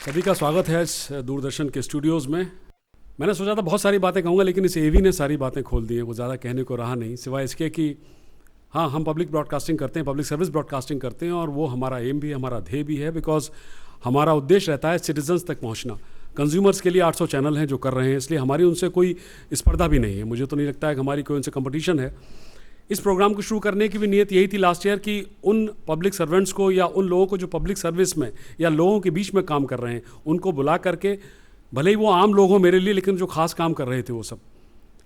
सभी का स्वागत है इस दूरदर्शन के स्टूडियोज़ में। मैंने सोचा था बहुत सारी बातें कहूँगा, लेकिन इस एवी ने सारी बातें खोल दी हैं। वो ज़्यादा कहने को रहा नहीं, सिवाय इसके कि हाँ, हम पब्लिक ब्रॉडकास्टिंग करते हैं, पब्लिक सर्विस ब्रॉडकास्टिंग करते हैं, और वो हमारा एम भी है, हमारा ध्येय भी है। बिकॉज हमारा उद्देश्य रहता है सिटीजन्स तक पहुँचना। कंज्यूमर्स के लिए 800 चैनल हैं जो कर रहे हैं, इसलिए हमारी उनसे कोई स्पर्धा भी नहीं है। मुझे तो नहीं लगता है कि हमारी कोई उनसे कंपटीशन है। इस प्रोग्राम को शुरू करने की भी नीयत यही थी लास्ट ईयर कि उन पब्लिक सर्वेंट्स को या उन लोगों को जो पब्लिक सर्विस में या लोगों के बीच में काम कर रहे हैं, उनको बुला करके, भले ही वो आम लोग हों मेरे लिए, लेकिन जो खास काम कर रहे थे वो सब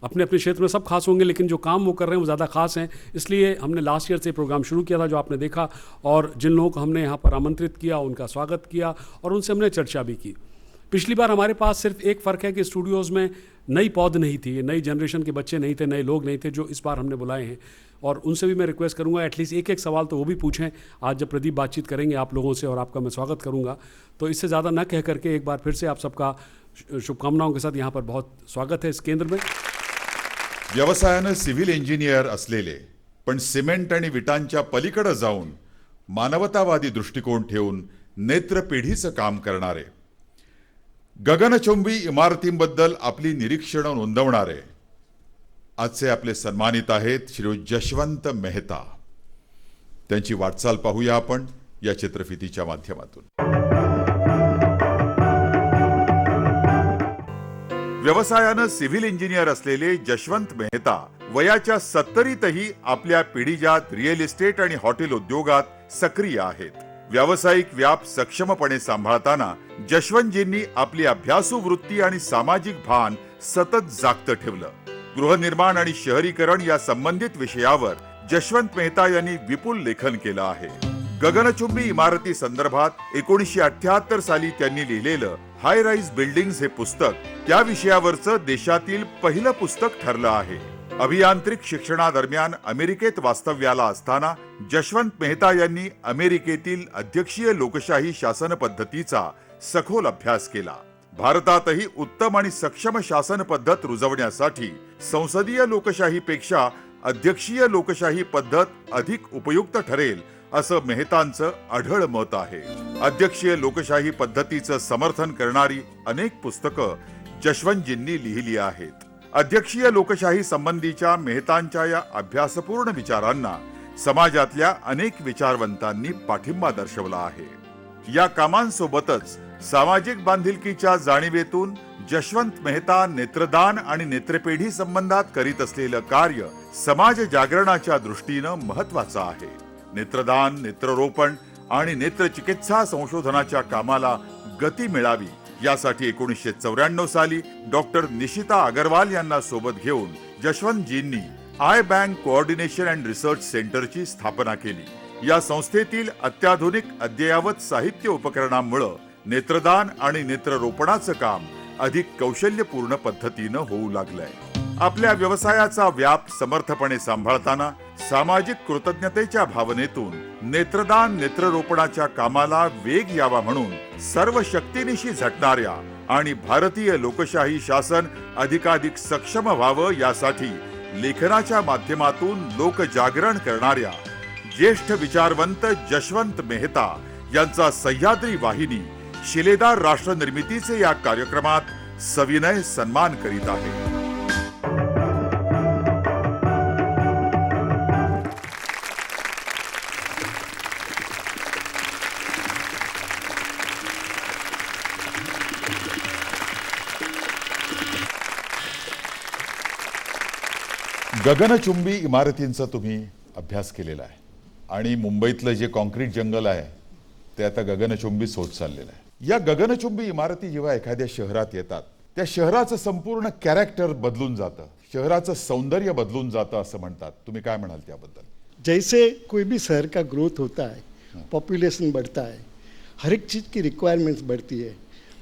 अपने अपने क्षेत्र में सब खास होंगे, लेकिन जो काम वो कर रहे हैं वो ज़्यादा खास हैं। इसलिए हमने लास्ट ईयर से प्रोग्राम शुरू किया था, जो आपने देखा, और जिन लोगों को हमने यहाँ पर आमंत्रित किया उनका स्वागत किया और उनसे हमने चर्चा भी की। पिछली बार हमारे पास सिर्फ एक फ़र्क है कि स्टूडियोज़ में नई पौध नहीं थी, नई जनरेशन के बच्चे नहीं थे, नए लोग नहीं थे जो इस बार हमने बुलाए हैं। और उनसे भी मैं रिक्वेस्ट करूंगा एटलीस्ट एक सवाल तो वो भी पूछें आज जब प्रदीप बातचीत करेंगे आप लोगों से, और आपका मैं स्वागत करूंगा। तो इससे ज़्यादा न कह करके एक बार फिर से आप सबका शुभकामनाओं के साथ यहाँ पर बहुत स्वागत है इस केंद्र में। व्यवसायानं सिव्हिल इंजिनियर असलेले पण सिमेंट आणि विटांच्या पलीकडे जाऊन मानवतावादी दृष्टिकोन ठेवून नेत्रपेढीचं काम करणारे, गगनचुंबी इमारतींबद्दल आपली निरीक्षणं नोंदवणारे आजचे आपले सन्मानित आहेत श्री जशवंत मेहता। त्यांची वाटचाल पाहूया आपण या चित्रफितीच्या माध्यमातून। व्यवसायानं सिव्हिल इंजिनियर असलेले जशवंत मेहता वयाच्या 70तही आपल्या पिढीजात रिअल इस्टेट आणि हॉटेल उद्योगात सक्रिय आहेत। व्यावसायिक व्याप सक्षमपणे सांभाळताना जशवंतजींनी आपली अभ्यासू वृत्ती आणि सामाजिक भान सतत जागतं ठेवलं। गृहनिर्माण आणि शहरीकरण या संबंधित विषयावर जशवंत मेहता यांनी विपुल लेखन केलं आहे। गगनचुंबी इमारती संदर्भात 1978 साली त्यांनी लिहिलेलं हाय राईज बिल्डिंग्स हे पुस्तक त्या विषयावरचं देशातील पहिलं पुस्तक ठरलं आहे। अभियांत्रिक शिक्षणादरम्यान अमेरिकेत वास्तव्याला असताना जशवंत मेहता यांनी अमेरिकेतील अध्यक्षीय लोकशाही शासन पद्धतीचा सखोल अभ्यास केला। भारतातही उत्तम आणि सक्षम शासन पद्धत रुजवण्यासाठी संसदीय लोकशाहीपेक्षा अध्यक्षीय लोकशाही पद्धत अधिक उपयुक्त ठरेल असं मेहतांचं अढळ मत आहे। अध्यक्षीय लोकशाही पद्धतीचं समर्थन करणारी अनेक पुस्तकं जशवंतजींनी लिहिली आहेत। अध्यक्षीय लोकशाही संबंधीच्या मेहतांच्या या अभ्यासपूर्ण विचारांना समाजातल्या अनेक विचारवंतांनी पाठिंबा दर्शवला आहे। या कामांसोबतच सामाजिक बांधिलकीच्या जाणीवेतून जशवंत मेहता नेत्रदान आणि नेत्रपेढी संबंधात करीत असलेलं कार्य समाज जागरणाच्या दृष्टीनं महत्वाचं आहे। नेत्रदान, नेत्ररोपण आणि नेत्रचिकित्सा संशोधनाच्या कामाला गती मिळावी यासाठी 1994 साली डॉक्टर निशिता अगरवाल यांना सोबत घेऊन जशवंतजींनी eye bank coordination and research सेंटरची स्थापना केली। या संस्थेतील अत्याधुनिक अद्ययावत साहित्य उपकरणांमुळे नेत्रदान आणि नेत्ररोपणाचं काम अधिक कौशल्यपूर्ण पद्धतीनं होऊ लागलंय। आपल्या व्यवसायाचा व्याप समर्थपणे सांभाळताना सामाजिक कृतज्ञतेच्या भावनेतून नेत्रदान नेत्ररोपणाच्या कामाला वेग यावा म्हणून सर्व शक्तीनिशी झटणाऱ्या आणि भारतीय लोकशाही शासन अधिकाधिक सक्षम व्हावं यासाठी लेखनाच्या माध्यमातून लोकजागरण करणाऱ्या ज्येष्ठ विचारवंत जशवंत मेहता यांचा सह्याद्री वाहिनी शिलेदार राष्ट्र निर्मितीचे या कार्यक्रमात सविनय सन्मान करीत आहे। गगनचुंबी इमारतींचा तुम्ही अभ्यास केलेला आहे आणि मुंबईतलं जे कॉन्क्रीट जंगल आहे ते आता गगनचुंबीच होत चाललेलं आहे। या गगनचुंबी इमारती जेव्हा एखाद्या शहरात येतात त्या शहराचं संपूर्ण कॅरेक्टर बदलून जातं, शहराचं सौंदर्य बदलून जातं असं म्हणतात। तुम्ही काय म्हणाल त्याबद्दल? जैसे कोई भी शहर का ग्रोथ होता है, पॉपुलेशन बढ़ता है, हर एक चीज़ की रिक्वायरमेंट्स बढ़ती है।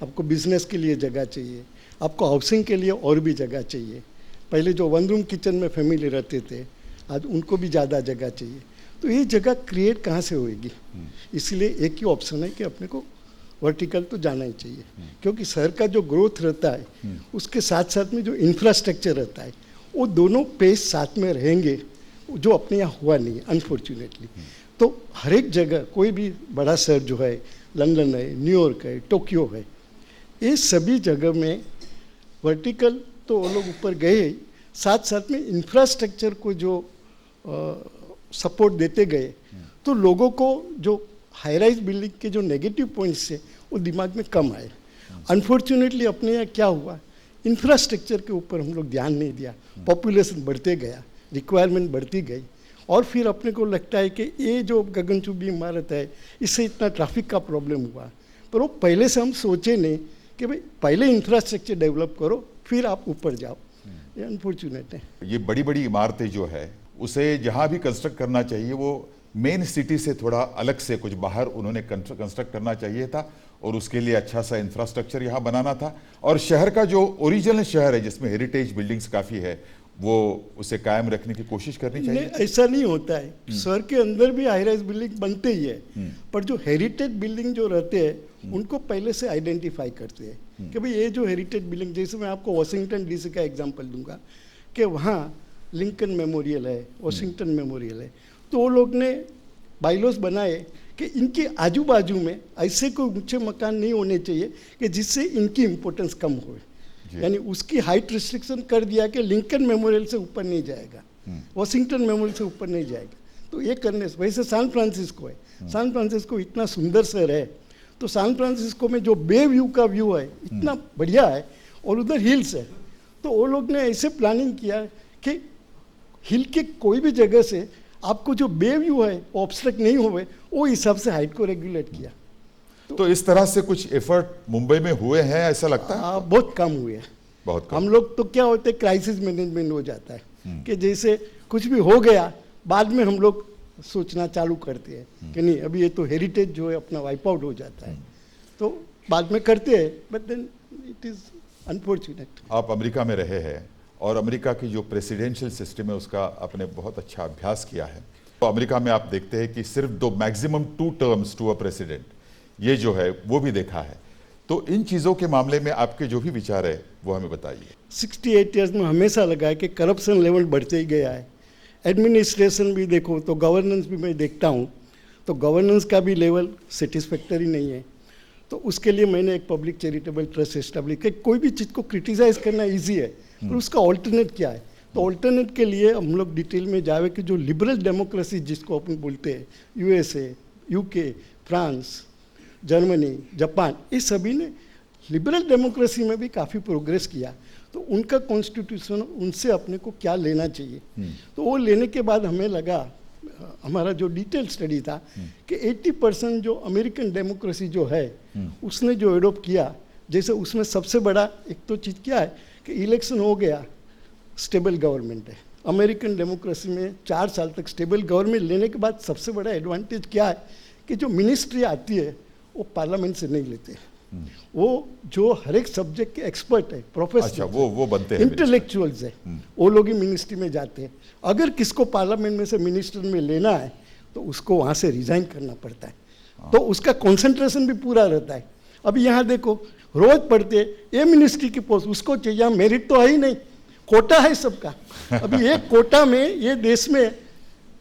आपको बिजनेस के लिए जगह चाहिए, आपको हाउसिंग के लिए और भी जगह चाहिए। पहले जो वन रूम किचन में फैमिली रहते थे, आज उनको भी ज़्यादा जगह चाहिए। तो ये जगह क्रिएट कहाँ से होएगी? इसलिए एक ही ऑप्शन है कि अपने को वर्टिकल तो जाना ही चाहिए, क्योंकि शहर का जो ग्रोथ रहता है उसके साथ साथ में जो इंफ्रास्ट्रक्चर रहता है वो दोनों पेस साथ में रहेंगे, जो अपने यहाँ हुआ नहीं है अनफॉर्चुनेटली। तो हर एक जगह कोई भी बड़ा शहर जो है लंदन है, न्यूयॉर्क है, टोक्यो है, ये सभी जगह में वर्टिकल तो वो लोग ऊपर गए, साथ साथ में इंफ्रास्ट्रक्चर को जो सपोर्ट देते गए, तो लोगों को जो हाई राइज बिल्डिंग के जो नेगेटिव पॉइंट्स थे वो दिमाग में कम आए। अनफॉर्चुनेटली अपने यहाँ क्या हुआ, इंफ्रास्ट्रक्चर के ऊपर हम लोग ध्यान नहीं दिया, पॉपुलेशन बढ़ते गया, रिक्वायरमेंट बढ़ती गई, और फिर अपने को लगता है कि ये जो गगनचुंबी इमारत है इससे इतना ट्रैफिक का प्रॉब्लम हुआ, पर वो पहले से हम सोचे नहीं कि भाई पहले इंफ्रास्ट्रक्चर डेवलप करो फिर आप ऊपर जाओ। ये अनफॉर्चुनेट है। ये बड़ी बड़ी इमारतें जो है उसे जहां भी कंस्ट्रक्ट करना चाहिए वो मेन सिटी से थोड़ा अलग से कुछ बाहर उन्होंने कंस्ट्रक्ट करना चाहिए था, और उसके लिए अच्छा सा इंफ्रास्ट्रक्चर यहाँ बनाना था, और शहर का जो ओरिजिनल शहर है जिसमें हेरिटेज बिल्डिंग्स काफ़ी है वो उसे कायम रखने की कोशिश करनी चाहिए। नहीं, ऐसा नहीं होता है, शहर के अंदर भी हाई राइज बिल्डिंग बनते ही है, पर जो हेरिटेज बिल्डिंग जो रहते हैं उनको पहले से आइडेंटिफाई करते हैं कि भाई ये जो हेरिटेज बिल्डिंग, जैसे मैं आपको वाशिंगटन डीसी का एग्जांपल दूंगा कि वहाँ लिंकन मेमोरियल है, वाशिंगटन मेमोरियल है, तो वो लोग ने बाइलॉज बनाए कि इनके आजू बाजू में ऐसे कोई ऊंचे मकान नहीं होने चाहिए कि जिससे इनकी इम्पोर्टेंस कम हो, यानी उसकी हाइट रिस्ट्रिक्शन कर दिया कि लिंकन मेमोरियल से ऊपर नहीं जाएगा, वाशिंगटन मेमोरियल से ऊपर नहीं जाएगा। तो ये करने से, वैसे सैन फ्रांसिस्को है, सैन फ्रांसिस्को इतना सुंदर शहर है, तो सैन फ्रांसिस्को में जो बे व्यू का व्यू है इतना बढ़िया है, और उधर हिल्स है, तो वो लोग ने ऐसे प्लानिंग किया कि हिल के कोई भी जगह से आपको जो बे व्यू है वो ऑब्स्ट्रक्ट नहीं होवे, वो हिसाब से हाइट को रेगुलेट किया। तो इस तरह से कुछ एफर्ट मुंबई में हुए हैं ऐसा लगता है? बहुत कम हुए हैं, बहुत कम। हम लोग तो क्या होते हैं, क्राइसिस मैनेजमेंट हो जाता है कि जैसे कुछ भी हो गया बाद में हम लोग सोचना चालू करते हैं कि नहीं अभी ये तो हेरिटेज जो है अपना वाइप आउट हो जाता है, तो बाद में करते हैं, but then it is unfortunate. आप अमेरिका में रहे हैं और अमेरिका की जो प्रेसिडेंशियल सिस्टम है उसका आपने बहुत अच्छा अभ्यास किया है। तो अमेरिका में आप देखते हैं कि सिर्फ दो maximum 2 terms to a president, ये जो है वो भी देखा है। तो इन चीज़ों के मामले में आपके जो भी विचार है वो हमें बताइए। 68 ईयर्स में हमेशा लगा है कि करप्शन लेवल बढ़ते ही गया है, एडमिनिस्ट्रेशन भी देखो तो गवर्नेंस भी मैं देखता हूँ तो गवर्नेंस का भी लेवल सेटिस्फैक्टरी नहीं है। तो उसके लिए मैंने एक पब्लिक चैरिटेबल ट्रस्ट एस्टेब्लिश किया। कोई भी चीज़ को क्रिटिसाइज करना इजी है, पर उसका ऑल्टरनेट क्या है, तो ऑल्टरनेट के लिए हम लोग डिटेल में जावे कि जो लिबरल डेमोक्रेसी जिसको अपन बोलते हैं, USA, UK, France, Germany, Japan, इस सभी ने लिबरल डेमोक्रेसी में भी काफ़ी प्रोग्रेस किया। तो उनका कॉन्स्टिट्यूशन, उनसे अपने को क्या लेना चाहिए, तो वो लेने के बाद हमें लगा, हमारा जो डिटेल स्टडी था कि 80% जो अमेरिकन डेमोक्रेसी जो है उसने जो एडोप्ट किया, जैसे उसमें सबसे बड़ा एक तो चीज़ क्या है कि इलेक्शन हो गया, स्टेबल गवर्नमेंट है। अमेरिकन डेमोक्रेसी में 4 साल तक स्टेबल गवर्नमेंट लेने के बाद सबसे बड़ा एडवांटेज क्या है कि जो मिनिस्ट्री आती है वो पार्लियामेंट से नहीं लेते, वो जो हर एक सब्जेक्ट के एक्सपर्ट है, प्रोफेसर, अच्छा, वो बनते हैं, इंटेलेक्चुअल्स है, वो लोग ही मिनिस्ट्री में जाते हैं। अगर किसको पार्लियामेंट में से मिनिस्टर में लेना है तो उसको वहाँ से रिजाइन करना पड़ता है, तो उसका कंसंट्रेशन भी पूरा रहता है। अभी यहाँ देखो रोज पढ़ते ये मिनिस्ट्री की पोस्ट उसको चाहिए, मेरिट तो है ही नहीं, कोटा है सबका। अभी एक कोटा में ये देश में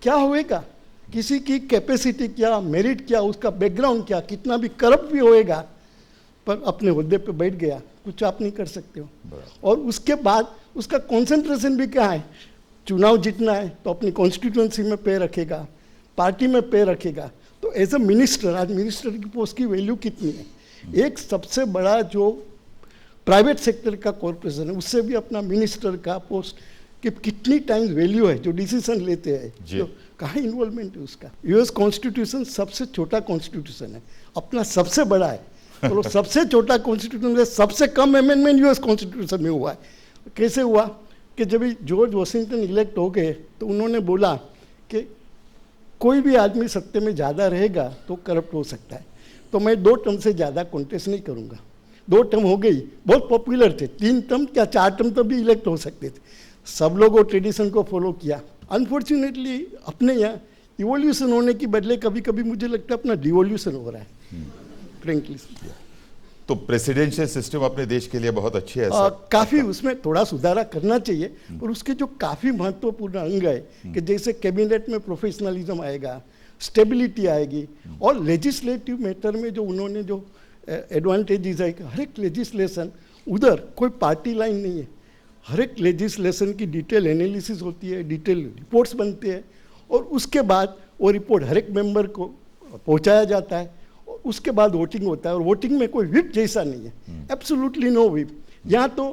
क्या होएगा, किसी की कैपेसिटी क्या, मेरिट क्या, उसका बैकग्राउंड क्या, कितना भी करप्ट भी होएगा, पर अपने हुद्दे पे बैठ गया, कुछ आप नहीं कर सकते हो। और उसके बाद उसका कंसंट्रेशन भी क्या है, चुनाव जीतना है तो अपनी कॉन्स्टिट्यूंसी में पे रखेगा, पार्टी में पे रखेगा। तो एज अ मिनिस्टर, आज मिनिस्टर की पोस्ट की वैल्यू कितनी है, एक सबसे बड़ा जो प्राइवेट सेक्टर का कॉर्पोरेशन है उससे भी अपना मिनिस्टर का पोस्ट कि कितनी टाइम्स वैल्यू है, जो डिसीजन लेते हैं, जो कहाँ इन्वॉल्वमेंट है उसका। यूएस कॉन्स्टिट्यूशन सबसे छोटा कॉन्स्टिट्यूशन है, अपना सबसे बड़ा है, तो सबसे छोटा कॉन्स्टिट्यूशन में सबसे कम अमेंडमेंट यूएस कॉन्स्टिट्यूशन में हुआ है। कैसे हुआ कि जब जॉर्ज वॉशिंगटन इलेक्ट हो गए तो उन्होंने बोला कि कोई भी आदमी सत्ते में ज़्यादा रहेगा तो करप्ट हो सकता है, तो मैं 2 टर्म से ज़्यादा कॉन्टेस्ट नहीं करूँगा। 2 टर्म हो गई, बहुत पॉपुलर थे, 3 टर्म क्या 4 टर्म तो भी इलेक्ट हो सकते थे। सब लोग वो ट्रेडिशन को फॉलो किया। अनफॉर्चुनेटली अपने यहाँ इवोल्यूशन होने की बदले कभी कभी मुझे लगता है अपना डिवोल्यूशन हो रहा है, फ्रेंकली। तो प्रेसिडेंशियल सिस्टम अपने देश के लिए बहुत अच्छी है, काफ़ी उसमें थोड़ा सुधारा करना चाहिए, और उसके जो काफ़ी महत्वपूर्ण अंग है कि जैसे कैबिनेट में प्रोफेशनलिज्म आएगा, स्टेबिलिटी आएगी। और लेजिस्लेटिव मैटर में जो उन्होंने जो एडवांटेजेस है, हर एक लेजिस्लेशन उधर कोई पार्टी लाइन नहीं है, हर एक लेजिस्लेशन की डिटेल एनालिसिस होती है, डिटेल रिपोर्ट्स बनते हैं और उसके बाद वो रिपोर्ट हर एक मेंबर को पहुंचाया जाता है और उसके बाद वोटिंग होता है। और वोटिंग में कोई व्हिप जैसा नहीं है, एब्सोल्युटली नो व्हिप। यहाँ तो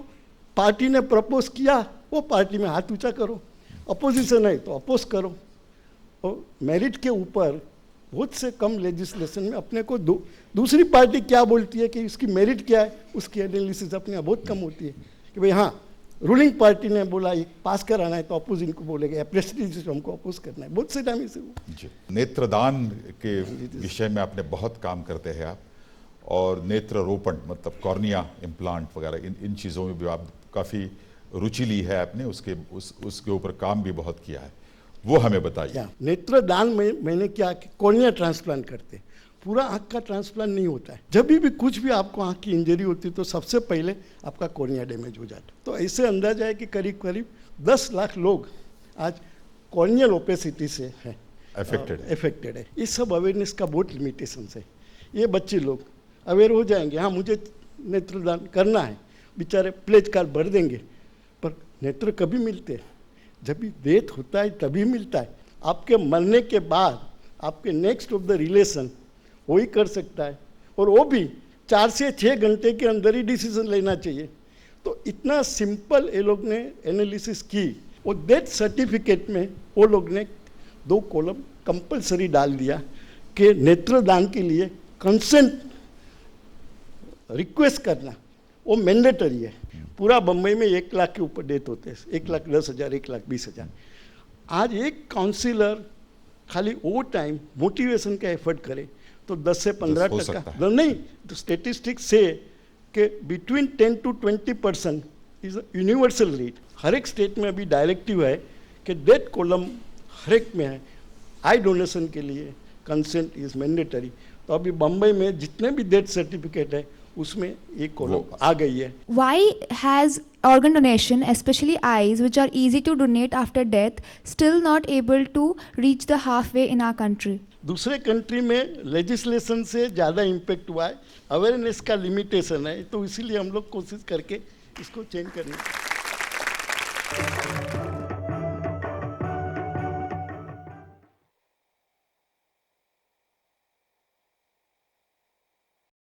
पार्टी ने प्रपोज किया, वो पार्टी में हाथ ऊंचा करो, अपोजिशन है तो अपोज करो। और मेरिट के ऊपर बहुत से कम लेजिस्लेशन में अपने को दूसरी पार्टी क्या बोलती है कि इसकी मेरिट क्या है, उसकी एनालिसिस अपने यहाँ बहुत कम होती है कि भाई हाँ रूलिंग पार्टी ने बोला ये पास कराना है तो अपोजिशन को बोलेगा प्रेसिडेंट हमको अपोज करना है। बहुत से टाइम से जी। नेत्रदान के विषय में आपने बहुत काम करते हैं आप, और नेत्र रोपण मतलब कॉर्निया इम्प्लांट वगैरह इन चीज़ों में भी आप काफ़ी रुचि ली है आपने, उसके ऊपर काम भी बहुत किया है, वो हमें बताइए। नेत्रदान में मैंने क्या कि कॉर्निया ट्रांसप्लांट करते, पूरा आँख का ट्रांसप्लांट नहीं होता है। जब भी कुछ भी आपको आँख की इंजरी होती है तो सबसे पहले आपका कॉर्निया डैमेज हो जाता है। तो ऐसे अंदाजा है कि करीब करीब 10 लाख लोग आज कॉर्नियल ओपेसिटी से है अफेक्टेड है। इस सब अवेयरनेस का बहुत लिमिटेशन है। ये बच्चे लोग अवेयर हो जाएंगे, हाँ मुझे नेत्रदान करना है, बेचारे प्लेज कार्ड भर देंगे, पर नेत्र कभी मिलते हैं? जब भी डेथ होता है तभी मिलता है। आपके मरने के बाद आपके नेक्स्ट ऑफ द रिलेशन वही कर सकता है, और वो भी 4 से 6 घंटे के अंदर ही डिसीजन लेना चाहिए। तो इतना सिंपल ये लोग ने एनालिसिस की, और डेथ सर्टिफिकेट में वो लोग ने 2 कॉलम कंपलसरी डाल दिया कि नेत्रदान के लिए कंसेंट रिक्वेस्ट करना वो मैंडेटरी है। पूरा बम्बई में 1 लाख के ऊपर डेथ होते हैं, 1,10,000, 1,20,000। आज एक काउंसिलर खाली वो टाइम मोटिवेशन का एफर्ट करे तो 10 से 15% नहीं, तो स्टेटिस्टिक्स से कि between 10 to 20% is universal rate. हर एक स्टेट में अभी डायरेक्टिव है कि डेथ कॉलम हर एक में है, आई डोनेशन के लिए कंसेंट इज मैंडेटरी। तो अभी बम्बई में जितने भी डेथ सर्टिफिकेट है उसमें एक कॉलम आ गई है। Why has organ donation, especially eyes, which are easy to donate after death, still not able to reach the halfway in our country? दूसरे कंट्री में लेजिस्लेशन से ज़्यादा इम्पेक्ट हुआ है, अवेयरनेस का लिमिटेशन है, तो इसीलिए हम लोग कोशिश करके इसको चेंज करने